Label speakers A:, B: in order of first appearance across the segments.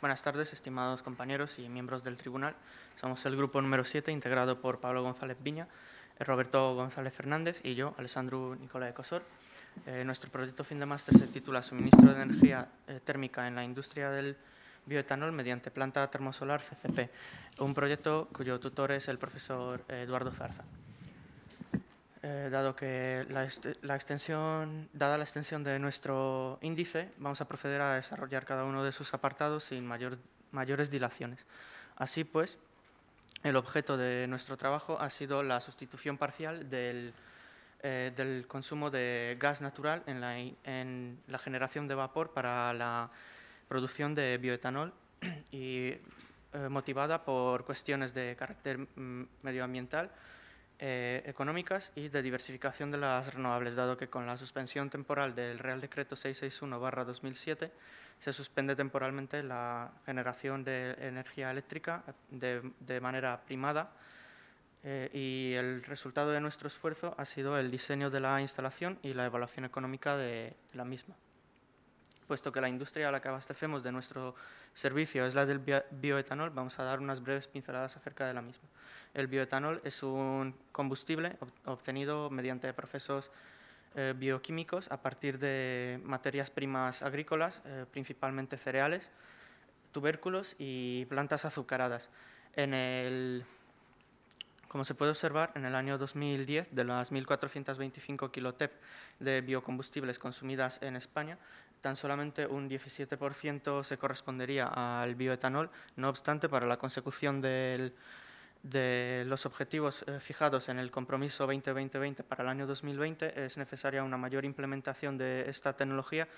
A: Buenas tardes, estimados compañeros y miembros del tribunal. Somos el grupo número 7, integrado por Pablo González Viña, Roberto González Fernández y yo, Alessandro Nicolai Cosor. Nuestro proyecto fin de máster se titula Suministro de energía térmica en la industria del bioetanol mediante planta termosolar CCP, un proyecto cuyo tutor es el profesor Eduardo Zarza. Dada la extensión de nuestro índice, vamos a proceder a desarrollar cada uno de sus apartados sin mayores dilaciones. Así pues, el objeto de nuestro trabajo ha sido la sustitución parcial del consumo de gas natural en la generación de vapor para la producción de bioetanol y motivada por cuestiones de carácter medioambiental, económicas y de diversificación de las renovables, dado que con la suspensión temporal del Real Decreto 661/2007 se suspende temporalmente la generación de energía eléctrica de manera primada y el resultado de nuestro esfuerzo ha sido el diseño de la instalación y la evaluación económica de la misma. Puesto que la industria a la que abastecemos de nuestro servicio es la del bioetanol, vamos a dar unas breves pinceladas acerca de la misma. El bioetanol es un combustible obtenido mediante procesos bioquímicos a partir de materias primas agrícolas, principalmente cereales, tubérculos y plantas azucaradas. Como se puede observar, en el año 2010, de las 1.425 kilotep de biocombustibles consumidas en España, tan solamente un 17% se correspondería al bioetanol. No obstante, para la consecución de los objetivos fijados en el compromiso 20-20-20 para el año 2020 es necesaria una mayor implementación de esta tecnología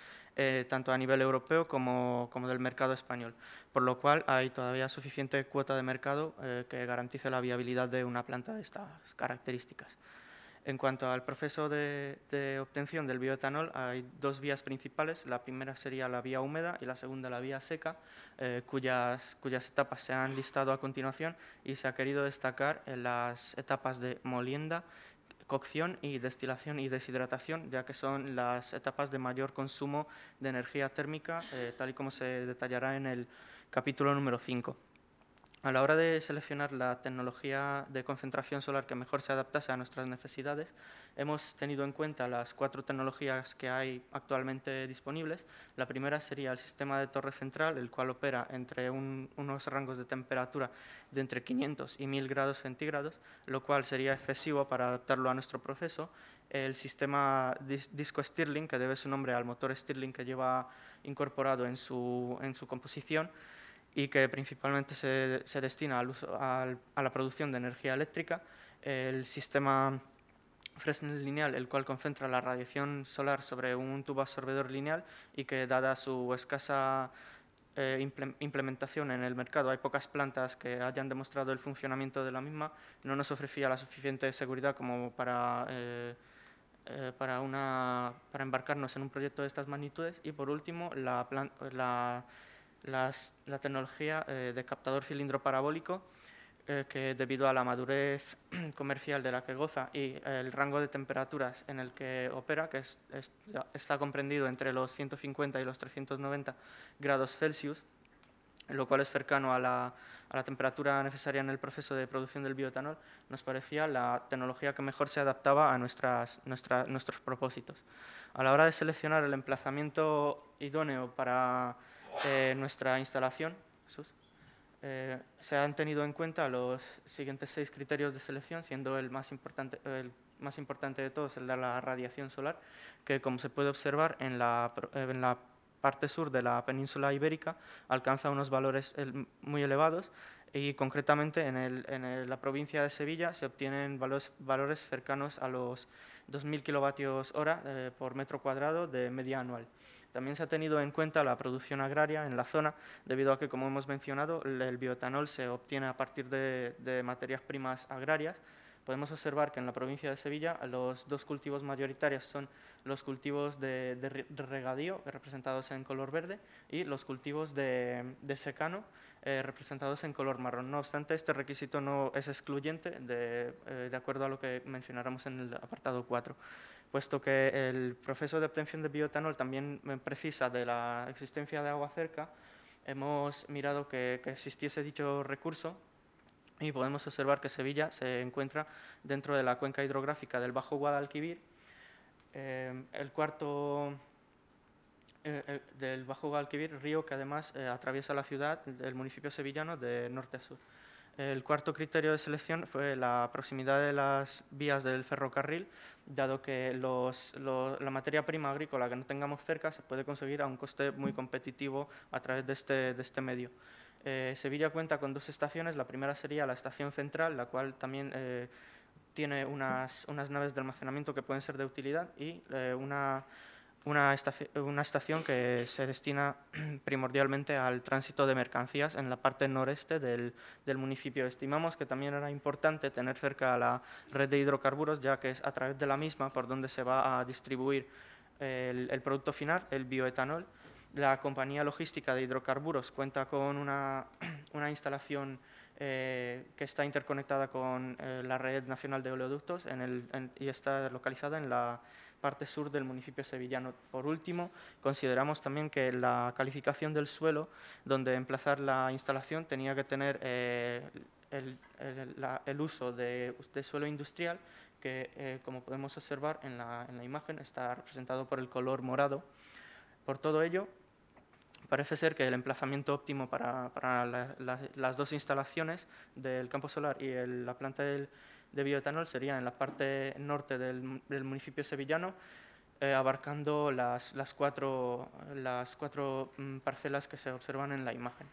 A: tanto a nivel europeo como del mercado español, por lo cual hay todavía suficiente cuota de mercado que garantice la viabilidad de una planta de estas características. En cuanto al proceso de obtención del bioetanol, hay dos vías principales. La primera sería la vía húmeda y la segunda la vía seca, cuyas etapas se han listado a continuación, y se ha querido destacar en las etapas de molienda, cocción y destilación y deshidratación, ya que son las etapas de mayor consumo de energía térmica, tal y como se detallará en el capítulo número 5. A la hora de seleccionar la tecnología de concentración solar que mejor se adaptase a nuestras necesidades, hemos tenido en cuenta las 4 tecnologías que hay actualmente disponibles. La primera sería el sistema de torre central, el cual opera entre unos rangos de temperatura de entre 500 y 1000 grados centígrados, lo cual sería excesivo para adaptarlo a nuestro proceso. El sistema disco Stirling, que debe su nombre al motor Stirling que lleva incorporado en su composición, y que principalmente se destina a la producción de energía eléctrica. El sistema Fresnel lineal, el cual concentra la radiación solar sobre un tubo absorbedor lineal y que, dada su escasa implementación en el mercado, hay pocas plantas que hayan demostrado el funcionamiento de la misma, no nos ofrecía la suficiente seguridad como para embarcarnos en un proyecto de estas magnitudes. Y por último, la tecnología de captador cilindro parabólico, que debido a la madurez comercial de la que goza y el rango de temperaturas en el que opera, que está comprendido entre los 150 y los 390 grados Celsius, lo cual es cercano a la temperatura necesaria en el proceso de producción del bioetanol, nos parecía la tecnología que mejor se adaptaba a nuestros propósitos. A la hora de seleccionar el emplazamiento idóneo para nuestra instalación, se han tenido en cuenta los siguientes 6 criterios de selección, siendo el más importante de todos el de la radiación solar, que, como se puede observar en la parte sur de la península ibérica, alcanza unos valores muy elevados, y concretamente en la provincia de Sevilla se obtienen valores cercanos a los 2.000 kilovatios hora por metro cuadrado de media anual. También se ha tenido en cuenta la producción agraria en la zona, debido a que, como hemos mencionado, el bioetanol se obtiene a partir de materias primas agrarias. Podemos observar que en la provincia de Sevilla los 2 cultivos mayoritarios son los cultivos de regadío, representados en color verde, y los cultivos de secano, representados en color marrón. No obstante, este requisito no es excluyente, de acuerdo a lo que mencionáramos en el apartado 4, puesto que el proceso de obtención de bioetanol también precisa de la existencia de agua cerca. hemos mirado que existiese dicho recurso y podemos observar que Sevilla se encuentra dentro de la cuenca hidrográfica del Bajo Guadalquivir, el cuarto del Bajo Guadalquivir, río que además atraviesa la ciudad, el municipio sevillano, de norte a sur. El cuarto criterio de selección fue la proximidad de las vías del ferrocarril, dado que la materia prima agrícola que no tengamos cerca se puede conseguir a un coste muy competitivo a través de este medio. Sevilla cuenta con 2 estaciones. La primera sería la estación central, la cual también tiene unas naves de almacenamiento que pueden ser de utilidad, y una estación que se destina primordialmente al tránsito de mercancías en la parte noreste del municipio. Estimamos que también era importante tener cerca la red de hidrocarburos, ya que es a través de la misma por donde se va a distribuir el producto final, el bioetanol. La compañía logística de hidrocarburos cuenta con una instalación que está interconectada con la Red Nacional de Oleoductos y está localizada en la parte sur del municipio sevillano. Por último, consideramos también que la calificación del suelo donde emplazar la instalación tenía que tener el uso de suelo industrial, que como podemos observar en la imagen está representado por el color morado. Por todo ello, parece ser que el emplazamiento óptimo para las 2 instalaciones del campo solar y la planta de bioetanol sería en la parte norte del municipio sevillano, abarcando las cuatro parcelas que se observan en la imagen.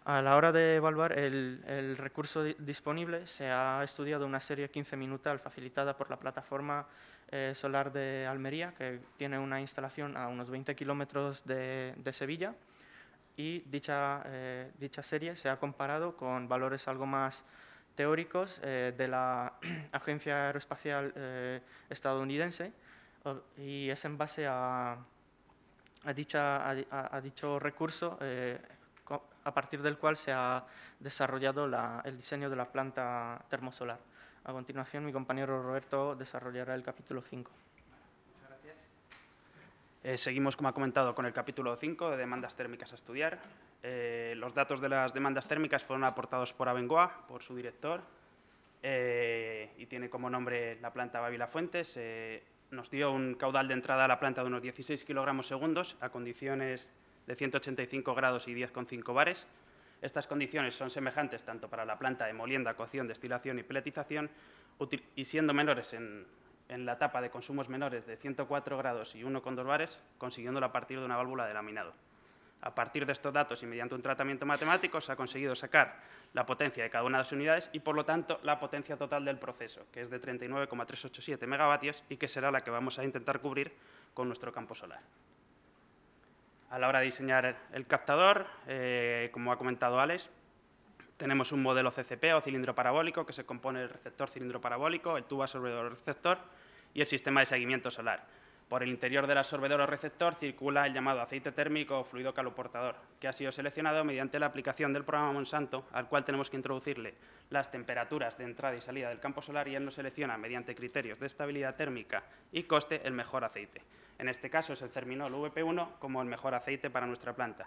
A: A la hora de evaluar el recurso disponible, se ha estudiado una serie 15-minutal facilitada por la plataforma solar de Almería, que tiene una instalación a unos 20 kilómetros de Sevilla, y dicha serie se ha comparado con valores algo más teóricos de la Agencia Aeroespacial estadounidense, y es en base a dicho recurso a partir del cual se ha desarrollado el diseño de la planta termosolar. A continuación, mi compañero Roberto desarrollará el capítulo 5.
B: Muchas gracias. Seguimos, como ha comentado, con el capítulo 5 de demandas térmicas a estudiar. Los datos de las demandas térmicas fueron aportados por Abengoa, por su director, y tiene como nombre la planta Bávila Fuentes. Nos dio un caudal de entrada a la planta de unos 16 kilogramos segundos a condiciones de 185 grados y 10,5 bares. Estas condiciones son semejantes tanto para la planta de molienda, cocción, destilación y peletización, y siendo menores en la etapa de consumos menores de 104 grados y 1,2 bares, consiguiéndolo a partir de una válvula de laminado. A partir de estos datos y mediante un tratamiento matemático se ha conseguido sacar la potencia de cada una de las unidades y, por lo tanto, la potencia total del proceso, que es de 39,387 megavatios y que será la que vamos a intentar cubrir con nuestro campo solar. A la hora de diseñar el captador, como ha comentado Alex, tenemos un modelo CCP o cilindro parabólico que se compone del receptor cilindro parabólico, el tubo absorbedor receptor y el sistema de seguimiento solar. Por el interior del absorbedor o receptor circula el llamado aceite térmico o fluido caloportador, que ha sido seleccionado mediante la aplicación del programa Monsanto, al cual tenemos que introducirle las temperaturas de entrada y salida del campo solar, y él nos selecciona mediante criterios de estabilidad térmica y coste el mejor aceite. En este caso es el Cerminol VP1 como el mejor aceite para nuestra planta.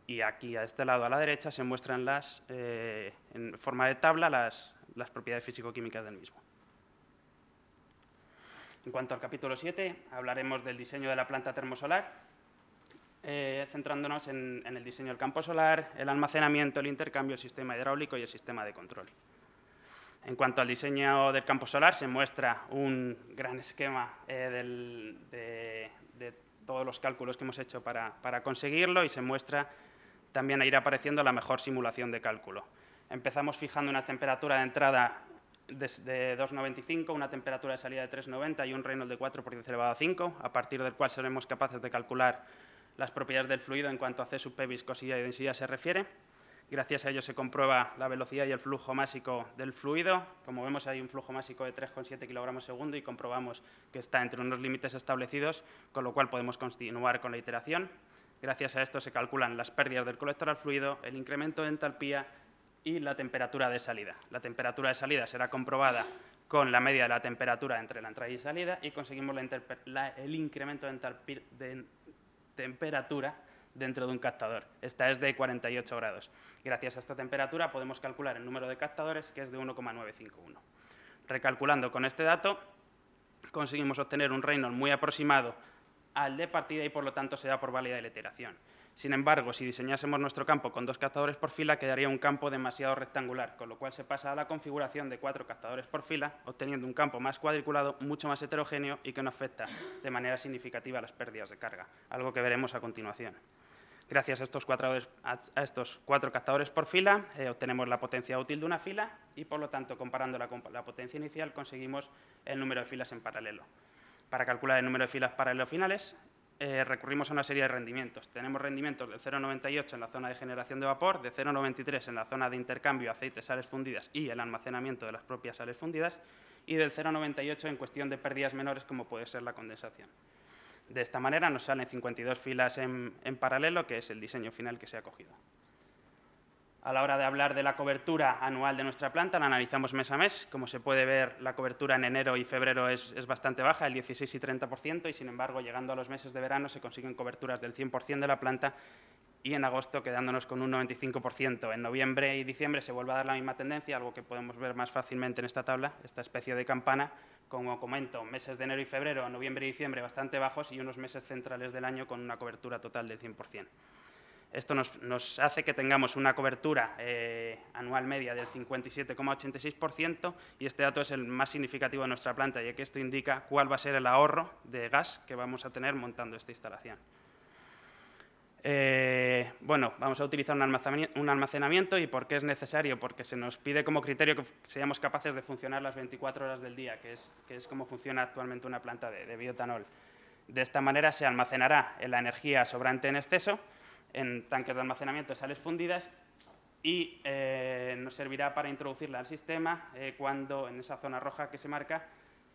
B: Y aquí, a este lado, a la derecha, se muestran en forma de tabla las propiedades físico-químicas del mismo. En cuanto al capítulo 7, hablaremos del diseño de la planta termosolar, centrándonos en el diseño del campo solar, el almacenamiento, el intercambio, el sistema hidráulico y el sistema de control. En cuanto al diseño del campo solar, se muestra un gran esquema de todos los cálculos que hemos hecho para conseguirlo, y se muestra también a ir apareciendo la mejor simulación de cálculo. Empezamos fijando una temperatura de entrada de 2,95, una temperatura de salida de 3,90 y un Reynolds de 4 por 10 elevado a 5, a partir del cual seremos capaces de calcular las propiedades del fluido en cuanto a C sub P, viscosidad y densidad se refiere. Gracias a ello se comprueba la velocidad y el flujo másico del fluido. Como vemos, hay un flujo másico de 3,7 kilogramos segundo y comprobamos que está entre unos límites establecidos, con lo cual podemos continuar con la iteración. Gracias a esto se calculan las pérdidas del colector al fluido, el incremento de entalpía y la temperatura de salida. La temperatura de salida será comprobada con la media de la temperatura entre la entrada y salida, y conseguimos el incremento de temperatura dentro de un captador. Esta es de 48 grados. Gracias a esta temperatura podemos calcular el número de captadores, que es de 1,951. Recalculando con este dato, conseguimos obtener un Reynolds muy aproximado al de partida y, por lo tanto, se da por válida la iteración. Sin embargo, si diseñásemos nuestro campo con 2 captadores por fila, quedaría un campo demasiado rectangular, con lo cual se pasa a la configuración de 4 captadores por fila, obteniendo un campo más cuadriculado, mucho más heterogéneo y que no afecta de manera significativa a las pérdidas de carga, algo que veremos a continuación. Gracias a estos 4 captadores por fila, obtenemos la potencia útil de una fila y, por lo tanto, comparándola con la potencia inicial, conseguimos el número de filas en paralelo. Para calcular el número de filas paralelos finales, recurrimos a una serie de rendimientos. Tenemos rendimientos del 0,98 en la zona de generación de vapor, de 0,93 en la zona de intercambio aceites-sales fundidas y el almacenamiento de las propias sales fundidas, y del 0,98 en cuestión de pérdidas menores, como puede ser la condensación. De esta manera nos salen 52 filas en paralelo, que es el diseño final que se ha cogido. A la hora de hablar de la cobertura anual de nuestra planta, la analizamos mes a mes. Como se puede ver, la cobertura en enero y febrero es bastante baja, el 16 y 30%, y sin embargo, llegando a los meses de verano, se consiguen coberturas del 100% de la planta, y en agosto quedándonos con un 95%. En noviembre y diciembre se vuelve a dar la misma tendencia, algo que podemos ver más fácilmente en esta tabla, esta especie de campana. Como comento, meses de enero y febrero, noviembre y diciembre bastante bajos, y unos meses centrales del año con una cobertura total del 100%. Esto nos hace que tengamos una cobertura anual media del 57,86%, y este dato es el más significativo de nuestra planta, ya que esto indica cuál va a ser el ahorro de gas que vamos a tener montando esta instalación. Bueno, vamos a utilizar un almacenamiento. ¿Y por qué es necesario? Porque se nos pide como criterio que seamos capaces de funcionar las 24 horas del día, que es como funciona actualmente una planta de bioetanol. De esta manera se almacenará la energía sobrante en exceso en tanques de almacenamiento de sales fundidas y nos servirá para introducirla al sistema cuando, en esa zona roja que se marca,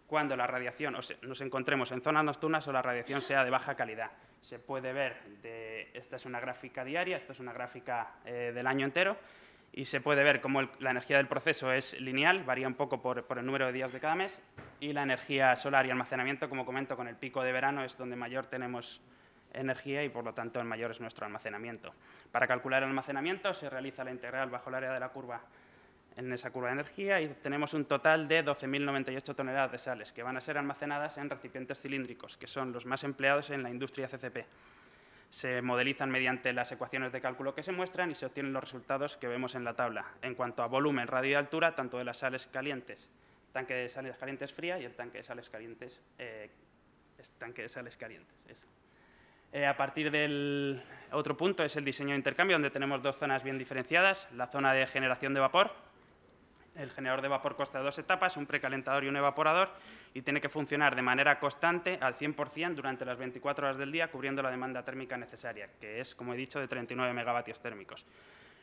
B: cuando la radiación nos encontremos en zonas nocturnas o la radiación sea de baja calidad. Se puede ver, esta es una gráfica diaria, esta es una gráfica del año entero, y se puede ver cómo la energía del proceso es lineal, varía un poco por el número de días de cada mes, y la energía solar y almacenamiento, como comento, con el pico de verano es donde mayor tenemos energía y, por lo tanto, el mayor es nuestro almacenamiento. Para calcular el almacenamiento se realiza la integral bajo el área de la curva en esa curva de energía, y tenemos un total de 12.098 toneladas de sales que van a ser almacenadas en recipientes cilíndricos, que son los más empleados en la industria CCP. Se modelizan mediante las ecuaciones de cálculo que se muestran y se obtienen los resultados que vemos en la tabla. En cuanto a volumen, radio y altura, tanto de las sales calientes, tanque de sales calientes fría, y el tanque de sales calientes, eso. A partir del otro punto es el diseño de intercambio, donde tenemos 2 zonas bien diferenciadas. La zona de generación de vapor. El generador de vapor consta de 2 etapas, un precalentador y un evaporador, y tiene que funcionar de manera constante al 100% durante las 24 horas del día, cubriendo la demanda térmica necesaria, que es, como he dicho, de 39 megavatios térmicos.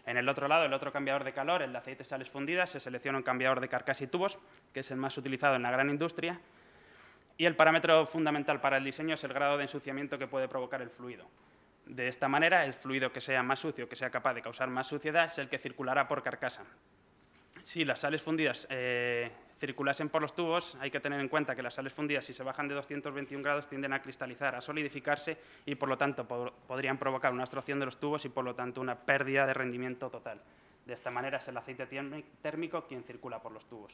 B: En el otro lado, el otro cambiador de calor, el de aceites sales fundidas, se selecciona un cambiador de carcasa y tubos, que es el más utilizado en la gran industria, y el parámetro fundamental para el diseño es el grado de ensuciamiento que puede provocar el fluido. De esta manera, el fluido que sea más sucio, que sea capaz de causar más suciedad, es el que circulará por carcasa. Si las sales fundidas circulasen por los tubos, hay que tener en cuenta que las sales fundidas, si se bajan de 221 grados, tienden a cristalizar, a solidificarse, y, por lo tanto, podrían provocar una absorción de los tubos y, por lo tanto, una pérdida de rendimiento total. De esta manera, es el aceite térmico quien circula por los tubos.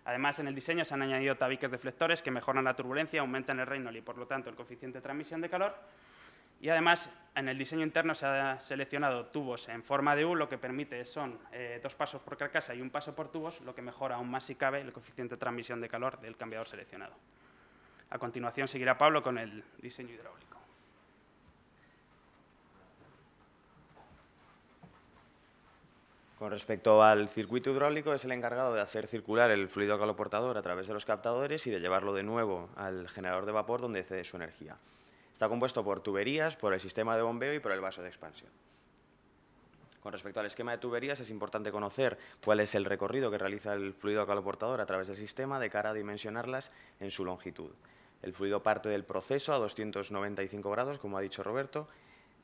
B: Además, en el diseño se han añadido tabiques deflectores que mejoran la turbulencia, aumentan el Reynolds y, por lo tanto, el coeficiente de transmisión de calor. Y, además, en el diseño interno se ha seleccionado tubos en forma de U, lo que permite son 2 pasos por carcasa y 1 paso por tubos, lo que mejora aún más, si cabe, el coeficiente de transmisión de calor del cambiador seleccionado. A continuación seguirá Pablo con el diseño hidráulico.
C: Con respecto al circuito hidráulico, es el encargado de hacer circular el fluido caloportador a través de los captadores y de llevarlo de nuevo al generador de vapor, donde cede su energía. Está compuesto por tuberías, por el sistema de bombeo y por el vaso de expansión. Con respecto al esquema de tuberías, es importante conocer cuál es el recorrido que realiza el fluido caloportador a través del sistema de cara a dimensionarlas en su longitud. El fluido parte del proceso a 295 grados, como ha dicho Roberto,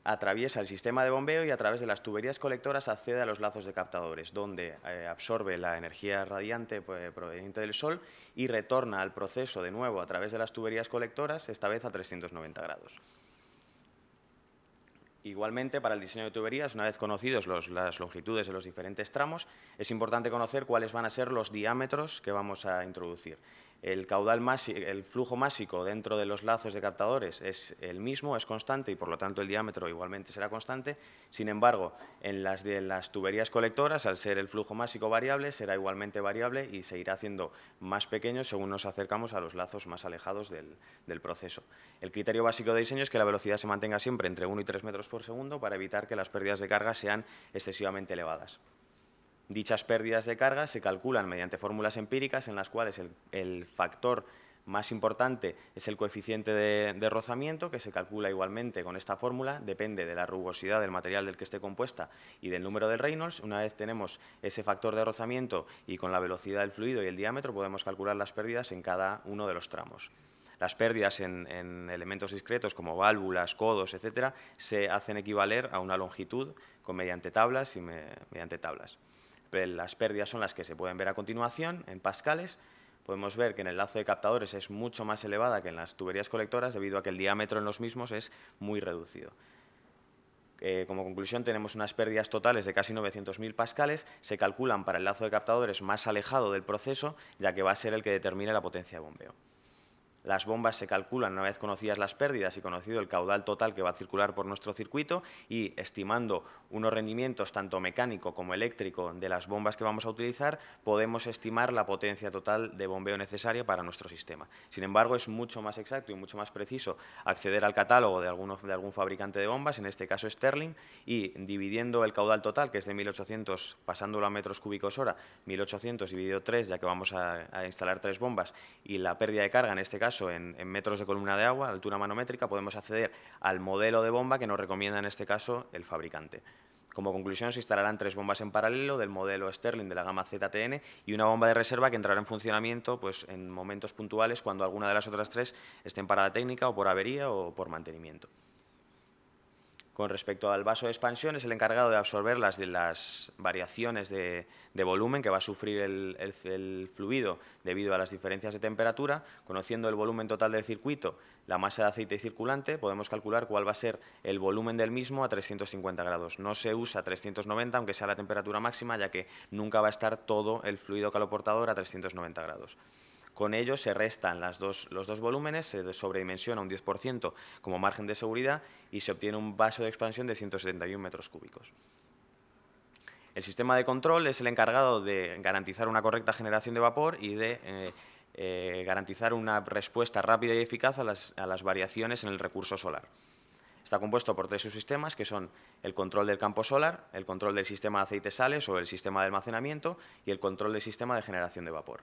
C: atraviesa el sistema de bombeo y, a través de las tuberías colectoras, accede a los lazos de captadores, donde absorbe la energía radiante proveniente del sol y retorna al proceso de nuevo a través de las tuberías colectoras, esta vez a 390 grados. Igualmente, para el diseño de tuberías, una vez conocidos las longitudes de los diferentes tramos, es importante conocer cuáles van a ser los diámetros que vamos a introducir. El flujo másico dentro de los lazos de captadores es el mismo, es constante y, por lo tanto, el diámetro igualmente será constante. Sin embargo, en las de las tuberías colectoras, al ser el flujo másico variable, será igualmente variable y se irá haciendo más pequeño según nos acercamos a los lazos más alejados del proceso. El criterio básico de diseño es que la velocidad se mantenga siempre entre 1 y 3 metros por segundo para evitar que las pérdidas de carga sean excesivamente elevadas. Dichas pérdidas de carga se calculan mediante fórmulas empíricas en las cuales el factor más importante es el coeficiente de rozamiento, que se calcula igualmente con esta fórmula, depende de la rugosidad del material del que esté compuesta y del número de Reynolds. Una vez tenemos ese factor de rozamiento y con la velocidad del fluido y el diámetro podemos calcular las pérdidas en cada uno de los tramos. Las pérdidas en elementos discretos como válvulas, codos, etcétera, se hacen equivaler a una longitud mediante tablas. Las pérdidas son las que se pueden ver a continuación en pascales. Podemos ver que en el lazo de captadores es mucho más elevada que en las tuberías colectoras debido a que el diámetro en los mismos es muy reducido. Como conclusión, tenemos unas pérdidas totales de casi 900.000 pascales. Se calculan para el lazo de captadores más alejado del proceso, ya que va a ser el que determine la potencia de bombeo. Las bombas se calculan una vez conocidas las pérdidas y conocido el caudal total que va a circular por nuestro circuito y estimando unos rendimientos tanto mecánico como eléctrico de las bombas que vamos a utilizar, podemos estimar la potencia total de bombeo necesaria para nuestro sistema. Sin embargo, es mucho más exacto y mucho más preciso acceder al catálogo de algún fabricante de bombas, en este caso Sterling, y dividiendo el caudal total, que es de 1.800, pasándolo a metros cúbicos hora, 1.800 dividido 3, ya que vamos a instalar 3 bombas, y la pérdida de carga, en este caso, en metros de columna de agua, altura manométrica, podemos acceder al modelo de bomba que nos recomienda en este caso el fabricante. Como conclusión, se instalarán 3 bombas en paralelo del modelo Sterling de la gama ZTN y una bomba de reserva que entrará en funcionamiento pues, en momentos puntuales cuando alguna de las otras 3 esté en parada técnica o por avería o por mantenimiento. Con respecto al vaso de expansión, es el encargado de absorber las variaciones de volumen que va a sufrir el fluido debido a las diferencias de temperatura. Conociendo el volumen total del circuito, la masa de aceite circulante, podemos calcular cuál va a ser el volumen del mismo a 350 grados. No se usa 390, aunque sea la temperatura máxima, ya que nunca va a estar todo el fluido caloportador a 390 grados. Con ello se restan los dos volúmenes, se sobredimensiona un 10% como margen de seguridad y se obtiene un vaso de expansión de 171 metros cúbicos. El sistema de control es el encargado de garantizar una correcta generación de vapor y de garantizar una respuesta rápida y eficaz a las variaciones en el recurso solar. Está compuesto por 3 subsistemas, que son el control del campo solar, el control del sistema de aceites-sales o el sistema de almacenamiento y el control del sistema de generación de vapor.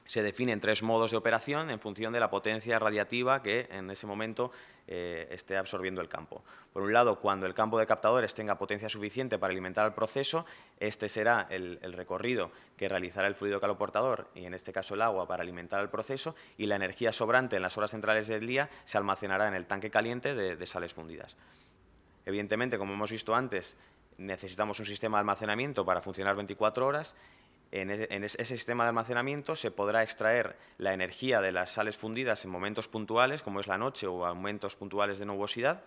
C: Se definen 3 modos de operación en función de la potencia radiativa que en ese momento esté absorbiendo el campo. Por un lado, cuando el campo de captadores tenga potencia suficiente para alimentar el proceso, este será el recorrido que realizará el fluido caloportador, y en este caso el agua, para alimentar el proceso, y la energía sobrante en las horas centrales del día se almacenará en el tanque caliente de sales fundidas. Evidentemente, como hemos visto antes, necesitamos un sistema de almacenamiento para funcionar 24 horas. En ese sistema de almacenamiento se podrá extraer la energía de las sales fundidas en momentos puntuales, como es la noche o aumentos puntuales de nubosidad,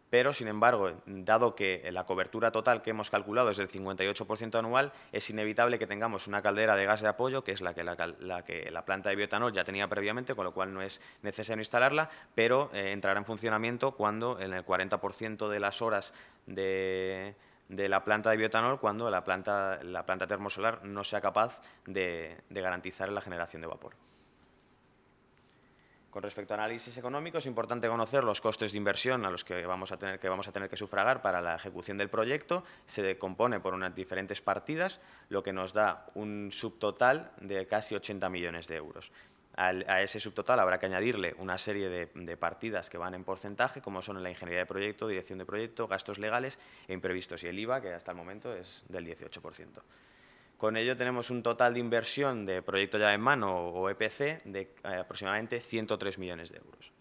C: pero, sin embargo, dado que la cobertura total que hemos calculado es del 58% anual, es inevitable que tengamos una caldera de gas de apoyo, que es la que la planta de bioetanol ya tenía previamente, con lo cual no es necesario instalarla, pero entrará en funcionamiento cuando en el 40% de las horas de la planta de bioetanol, cuando la planta termosolar no sea capaz de garantizar la generación de vapor. Con respecto a análisis económico, es importante conocer los costes de inversión a los que vamos a tener que sufragar para la ejecución del proyecto. Se compone por unas diferentes partidas, lo que nos da un subtotal de casi 80 millones de euros. A ese subtotal habrá que añadirle una serie de partidas que van en porcentaje, como son la ingeniería de proyecto, dirección de proyecto, gastos legales e imprevistos, y el IVA, que hasta el momento es del 18%. Con ello tenemos un total de inversión de proyecto ya en mano o EPC de aproximadamente 103 millones de euros.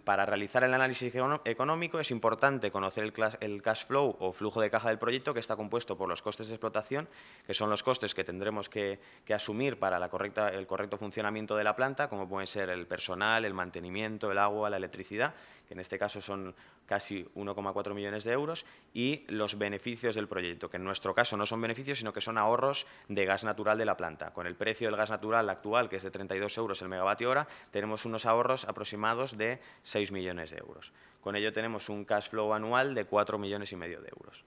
C: Para realizar el análisis económico es importante conocer el cash flow o flujo de caja del proyecto, que está compuesto por los costes de explotación, que son los costes que tendremos que asumir para el correcto funcionamiento de la planta, como pueden ser el personal, el mantenimiento, el agua, la electricidad, que en este caso son casi 1,4 millones de euros, y los beneficios del proyecto, que en nuestro caso no son beneficios, sino que son ahorros de gas natural de la planta. Con el precio del gas natural actual, que es de 32 euros el megavatio hora, tenemos unos ahorros aproximados de 6 millones de euros. Con ello tenemos un cash flow anual de 4,5 millones de euros.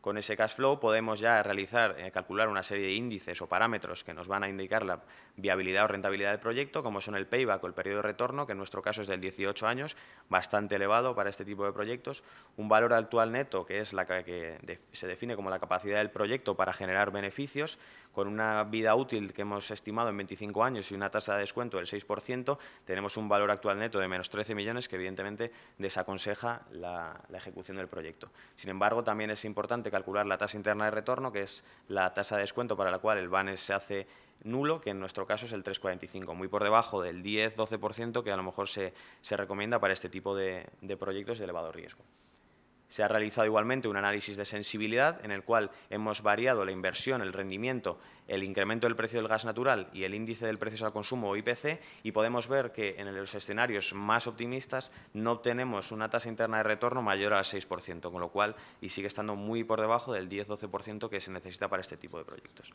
C: Con ese cash flow podemos ya calcular una serie de índices o parámetros que nos van a indicar la viabilidad o rentabilidad del proyecto, como son el payback o el periodo de retorno, que en nuestro caso es del 18 años, bastante elevado para este tipo de proyectos, un valor actual neto, que es la que se define como la capacidad del proyecto para generar beneficios, con una vida útil que hemos estimado en 25 años y una tasa de descuento del 6%, tenemos un valor actual neto de menos 13 millones que evidentemente desaconseja la ejecución del proyecto. Sin embargo, también es importante calcular la tasa interna de retorno, que es la tasa de descuento para la cual el BANES se hace nulo, que en nuestro caso es el 3,45, muy por debajo del 10-12% que a lo mejor se recomienda para este tipo de proyectos de elevado riesgo. Se ha realizado igualmente un análisis de sensibilidad en el cual hemos variado la inversión, el rendimiento, el incremento del precio del gas natural y el índice del precios al consumo o IPC, y podemos ver que en los escenarios más optimistas no obtenemos una tasa interna de retorno mayor al 6%, con lo cual y sigue estando muy por debajo del 10-12% que se necesita para este tipo de proyectos.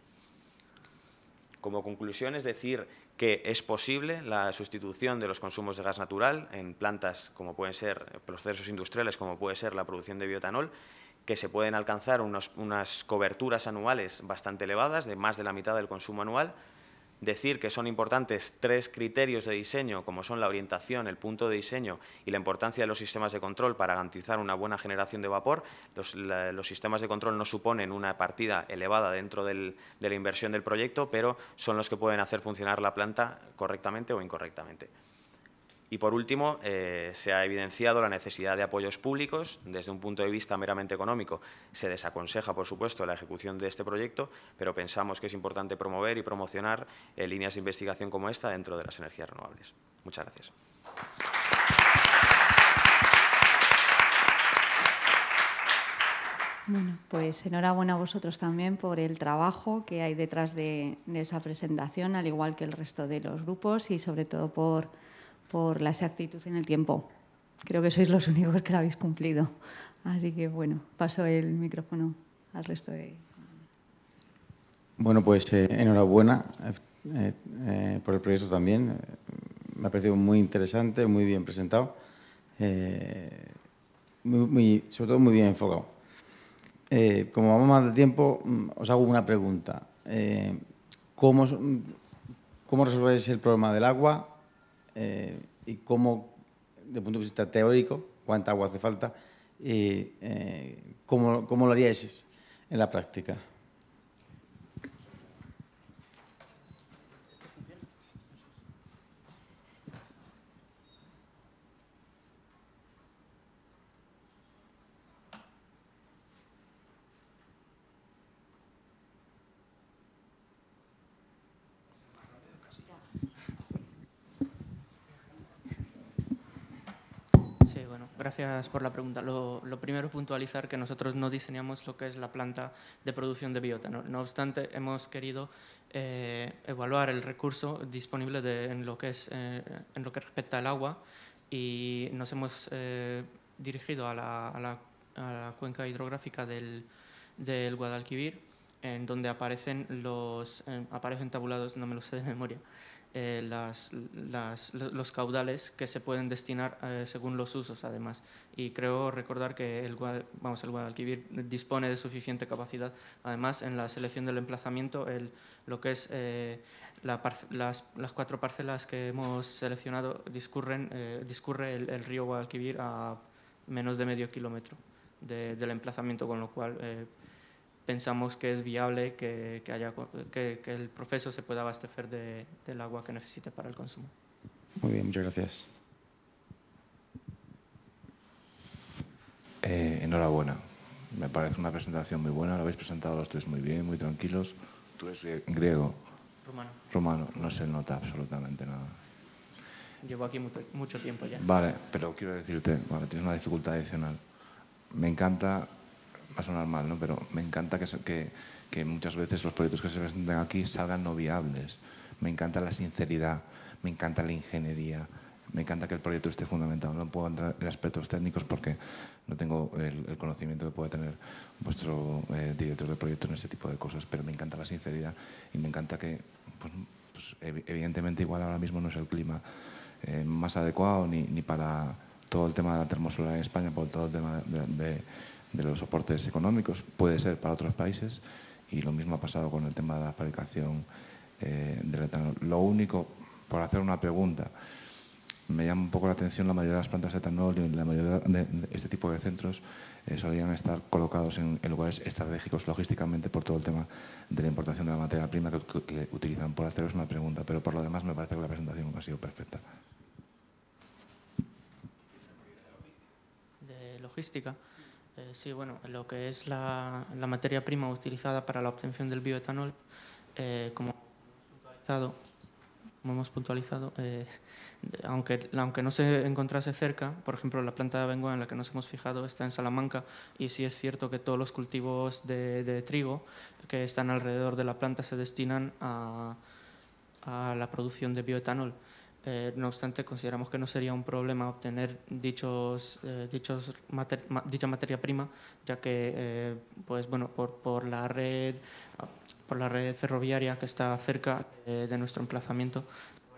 C: Como conclusión, es decir que es posible la sustitución de los consumos de gas natural en plantas como pueden ser procesos industriales, como puede ser la producción de bioetanol, que se pueden alcanzar unas coberturas anuales bastante elevadas, de más de la mitad del consumo anual. Decir que son importantes 3 criterios de diseño, como son la orientación, el punto de diseño y la importancia de los sistemas de control para garantizar una buena generación de vapor. Los sistemas de control no suponen una partida elevada dentro de la inversión del proyecto, pero son los que pueden hacer funcionar la planta correctamente o incorrectamente. Y, por último, se ha evidenciado la necesidad de apoyos públicos. Desde un punto de vista meramente económico, se desaconseja, por supuesto, la ejecución de este proyecto, pero pensamos que es importante promover y promocionar líneas de investigación como esta dentro de las energías renovables. Muchas gracias.
D: Bueno, pues enhorabuena a vosotros también por el trabajo que hay detrás de esa presentación, al igual que el resto de los grupos, y sobre todo por la exactitud en el tiempo. Creo que sois los únicos que lo habéis cumplido. Así que, bueno, paso el micrófono al resto de...
E: Bueno, pues enhorabuena por el proyecto también. Me ha parecido muy interesante, muy bien presentado, sobre todo muy bien enfocado. Como vamos mal de tiempo, os hago una pregunta. ¿Cómo resolvéis el problema del agua? Y cómo, desde el punto de vista teórico, cuánta agua hace falta y cómo lo haríais en la práctica.
A: Sí, bueno, gracias por la pregunta. Lo primero, puntualizar que nosotros no diseñamos lo que es la planta de producción de bioetanol. No obstante, hemos querido evaluar el recurso disponible en lo que respecta al agua, y nos hemos dirigido a la cuenca hidrográfica del Guadalquivir, en donde aparecen tabulados, no me lo sé de memoria, los caudales que se pueden destinar según los usos, además. Y creo recordar que el Guadalquivir dispone de suficiente capacidad. Además, en la selección del emplazamiento, lo que es las 4 parcelas que hemos seleccionado, discurre el río Guadalquivir a menos de medio kilómetro del emplazamiento, con lo cual pensamos que es viable que el proceso se pueda abastecer del agua que necesite para el consumo.
E: Muy bien, muchas gracias.
F: Enhorabuena. Me parece una presentación muy buena. Lo habéis presentado los tres muy bien, muy tranquilos. Tú eres griego.
A: Rumano.
F: Romano. No se nota absolutamente nada.
A: Llevo aquí mucho tiempo ya.
F: Vale, pero quiero decirte, bueno, tienes una dificultad adicional. Me encanta... Va a sonar mal, ¿no? Pero me encanta que muchas veces los proyectos que se presentan aquí salgan no viables. Me encanta la sinceridad, me encanta la ingeniería, me encanta que el proyecto esté fundamentado. No puedo entrar en aspectos técnicos porque no tengo el conocimiento que puede tener vuestro director de proyecto en ese tipo de cosas, pero me encanta la sinceridad y me encanta que, pues, evidentemente, igual ahora mismo no es el clima más adecuado ni para todo el tema de la termosolar en España, por todo el tema de los soportes económicos, puede ser para otros países, y lo mismo ha pasado con el tema de la fabricación del etanol. Lo único, por hacer una pregunta, me llama un poco la atención: la mayoría de las plantas de etanol y la mayoría de este tipo de centros solían estar colocados en lugares estratégicos logísticamente por todo el tema de la importación de la materia prima que utilizan. Por haceros una pregunta, pero por lo demás me parece que la presentación ha sido perfecta.
A: De logística. Sí, bueno, lo que es la materia prima utilizada para la obtención del bioetanol, como hemos puntualizado, aunque no se encontrase cerca, por ejemplo, la planta de Abengoa en la que nos hemos fijado está en Salamanca, y sí es cierto que todos los cultivos de trigo que están alrededor de la planta se destinan a la producción de bioetanol. No obstante, consideramos que no sería un problema obtener dicha materia prima, ya que pues, bueno, por la red ferroviaria que está cerca de nuestro emplazamiento,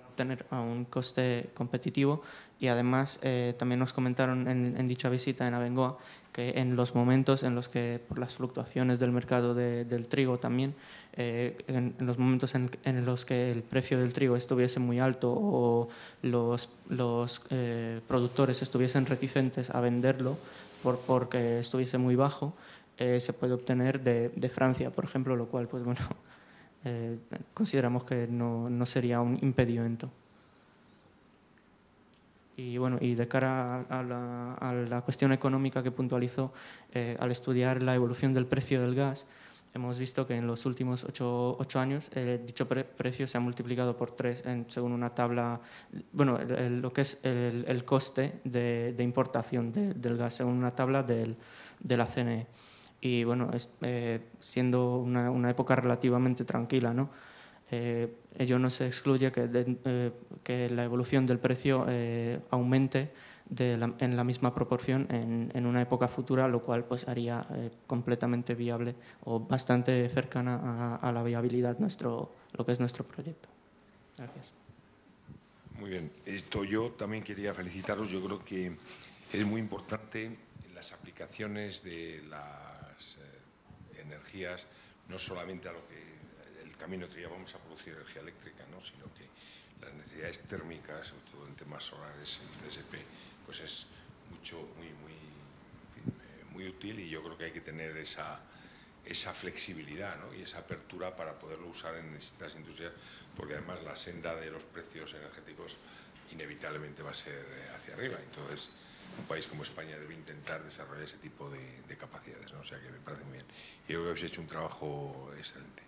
A: obtener a un coste competitivo. Y además también nos comentaron en dicha visita en Abengoa que en los momentos en los que, por las fluctuaciones del mercado del trigo también, en los momentos en los que el precio del trigo estuviese muy alto o los productores estuviesen reticentes a venderlo porque estuviese muy bajo, se puede obtener de Francia, por ejemplo, lo cual, pues bueno, consideramos que no sería un impedimento. Y bueno, y de cara a la cuestión económica que puntualizó, al estudiar la evolución del precio del gas, hemos visto que en los últimos 8 años dicho precio se ha multiplicado por 3 según una tabla, bueno, lo que es el coste de importación del gas, según una tabla de la CNE. Y bueno, siendo una época relativamente tranquila, ¿no? Ello no se excluye que la evolución del precio aumente en la misma proporción en una época futura, lo cual pues haría completamente viable o bastante cercana a la viabilidad lo que es nuestro proyecto. Gracias.
G: Muy bien. Yo también quería felicitaros. Yo creo que es muy importante las aplicaciones de las energías, no solamente a lo que el camino que llevamos a producir energía eléctrica, ¿no? Sino que las necesidades térmicas, sobre todo en temas solares, en CSP, pues es muy útil, y yo creo que hay que tener esa flexibilidad, ¿no? Y esa apertura para poderlo usar en distintas industrias, porque además la senda de los precios energéticos inevitablemente va a ser hacia arriba. Entonces, un país como España debe intentar desarrollar ese tipo de capacidades, ¿no? O sea que me parece muy bien. Y yo creo que habéis hecho un trabajo excelente.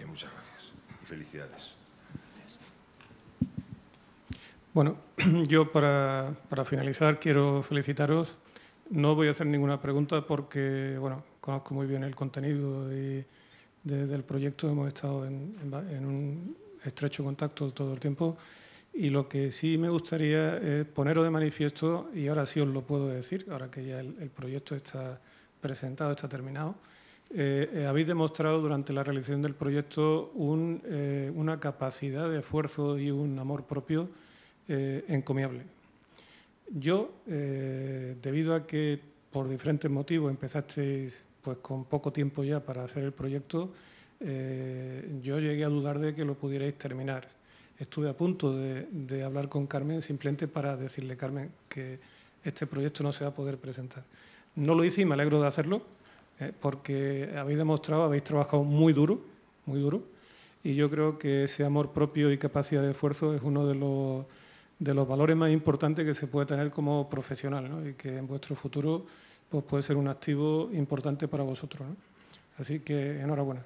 G: Muchas gracias y felicidades.
H: Bueno, yo para finalizar quiero felicitaros. No voy a hacer ninguna pregunta porque, bueno, conozco muy bien el contenido del proyecto. Hemos estado en un estrecho contacto todo el tiempo, y lo que sí me gustaría es poneros de manifiesto, y ahora sí os lo puedo decir, ahora que ya el proyecto está presentado, está terminado. Habéis demostrado durante la realización del proyecto una capacidad de esfuerzo y un amor propio encomiable. Yo, debido a que por diferentes motivos empezasteis pues, con poco tiempo ya para hacer el proyecto, yo llegué a dudar de que lo pudierais terminar. Estuve a punto de hablar con Carmen simplemente para decirle: Carmen, que este proyecto no se va a poder presentar. No lo hice y me alegro de hacerlo, porque habéis demostrado, habéis trabajado muy duro, y yo creo que ese amor propio y capacidad de esfuerzo es uno de los valores más importantes que se puede tener como profesional, ¿no? Y que en vuestro futuro pues, puede ser un activo importante para vosotros, ¿no? Así que enhorabuena.